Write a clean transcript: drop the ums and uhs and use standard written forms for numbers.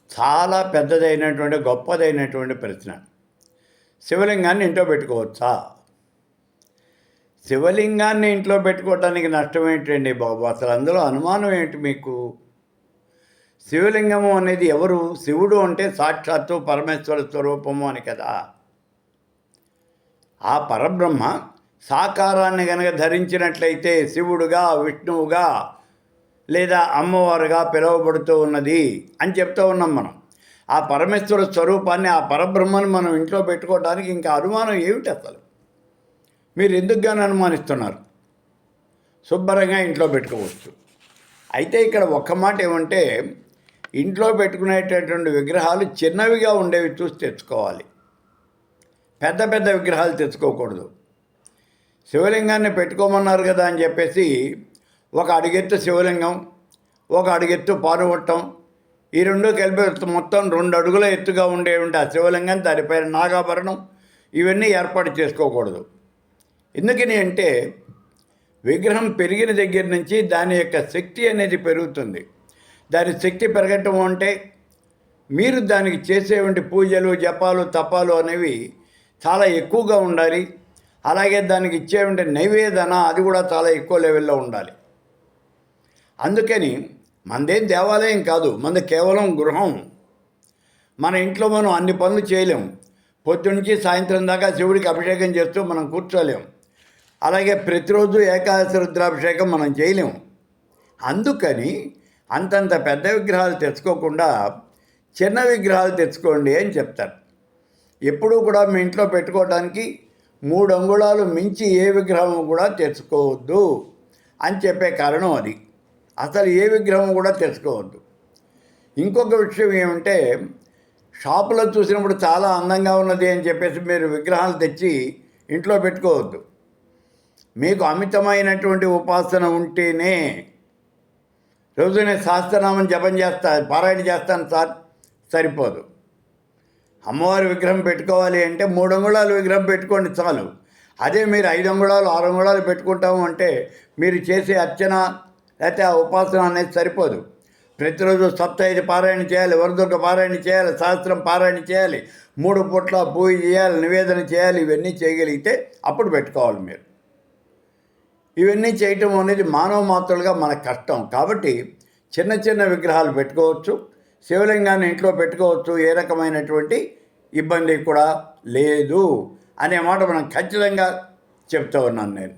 చాలా పెద్దదైనటువంటి గొప్పదైనటువంటి ప్రశ్న. శివలింగాన్ని ఇంట్లో పెట్టుకోవచ్చా? శివలింగాన్ని ఇంట్లో పెట్టుకోవటానికి నష్టం ఏంటండి బాబు? అసలు అందులో అనుమానం ఏంటి మీకు? శివలింగము అనేది ఎవరు? శివుడు అంటే సాక్షాత్తు పరమేశ్వర స్వరూపము అని కదా. ఆ పరబ్రహ్మ సాకారాన్ని గనక ధరించినట్లయితే శివుడుగా, విష్ణువుగా లేదా అమ్మవారుగా పిలువబడుతూ ఉన్నది అని చెప్తూ ఉన్నాం మనం. ఆ పరమేశ్వర స్వరూపాన్ని, ఆ పరబ్రహ్మను మనం ఇంట్లో పెట్టుకోవడానికి ఇంకా అనుమానం ఏమిటి అసలు? మీరు ఎందుకుగానే అనుమానిస్తున్నారు? శుభ్రంగా ఇంట్లో పెట్టుకోవచ్చు. అయితే ఇక్కడ ఒక్క మాట ఏమంటే, ఇంట్లో పెట్టుకునేటటువంటి విగ్రహాలు చిన్నవిగా ఉండేవి చూసి తెచ్చుకోవాలి. పెద్ద పెద్ద విగ్రహాలు తెచ్చుకోకూడదు. శివలింగాన్ని పెట్టుకోమన్నారు కదా అని చెప్పేసి ఒక అడుగెత్తు శివలింగం, ఒక అడుగెత్తు పానువట్టం, ఈ రెండు కలిపి మొత్తం 2 అడుగుల ఎత్తుగా ఉండేవంటి ఆ శివలింగం, దానిపైన నాగాభరణం, ఇవన్నీ ఏర్పాటు చేసుకోకూడదు. ఎందుకని అంటే విగ్రహం పెరిగిన దగ్గర నుంచి దాని యొక్క శక్తి అనేది పెరుగుతుంది. దాని శక్తి పెరగటం అంటే మీరు దానికి చేసేవంటి పూజలు, జపాలు, తపాలు అనేవి చాలా ఎక్కువగా ఉండాలి. అలాగే దానికి ఇచ్చేవంటి నైవేదన అది కూడా చాలా ఎక్కువ లెవెల్లో ఉండాలి. అందుకని మనదేం దేవాలయం కాదు, మనది కేవలం గృహం. మన ఇంట్లో మనం అన్ని పనులు చేయలేం. పొద్దునుంచి సాయంత్రం దాకా శివుడికి అభిషేకం చేస్తూ మనం కూర్చోలేం. అలాగే ప్రతిరోజు ఏకాదశి రుద్రాభిషేకం మనం చేయలేం. అందుకని అంతంత పెద్ద విగ్రహాలు తెచ్చుకోకుండా చిన్న విగ్రహాలు తెచ్చుకోండి అని చెప్తారు. ఎప్పుడూ కూడా మీ ఇంట్లో పెట్టుకోవడానికి 3 అంగుళాలు మించి ఏ విగ్రహం కూడా తెచ్చుకోవద్దు అని చెప్పే కారణం అది. అసలు ఏ విగ్రహం కూడా తెచ్చుకోవద్దు. ఇంకొక విషయం ఏమంటే, షాపులో చూసినప్పుడు చాలా అందంగా ఉన్నది అని చెప్పేసి మీరు విగ్రహాలు తెచ్చి ఇంట్లో పెట్టుకోవద్దు. మీకు అమితమైనటువంటి ఉపాసన ఉంటేనే, రోజు నేను సహస్రనామం జపం పారాయణ చేస్తాను సార్, సరిపోదు. అమ్మవారి విగ్రహం పెట్టుకోవాలి అంటే 3 అంగుళాలు విగ్రహం పెట్టుకోండి చాలు. అదే మీరు 5 అంగుళాలు 6 అంగుళాలు పెట్టుకుంటాము అంటే మీరు చేసే అర్చన లేకపోతే ఆ ఉపాసన అనేది సరిపోదు. ప్రతిరోజు సప్తాహితి పారాయణ చేయాలి, వరదుర్గ పారాయణ చేయాలి, సహస్రం పారాయణ చేయాలి, 3 పూట్ల పూజ చేయాలి, నివేదన చేయాలి. ఇవన్నీ చేయగలిగితే అప్పుడు పెట్టుకోవాలి మీరు. ఇవన్నీ చేయటం అనేది మానవ మాత్రులుగా మనకు కష్టం. కాబట్టి చిన్న చిన్న విగ్రహాలు పెట్టుకోవచ్చు, శివలింగాన్ని ఇంట్లో పెట్టుకోవచ్చు, ఏ రకమైనటువంటి ఇబ్బంది కూడా లేదు అనే మాట మనం ఖచ్చితంగా చెప్తూ ఉన్నాను నేను.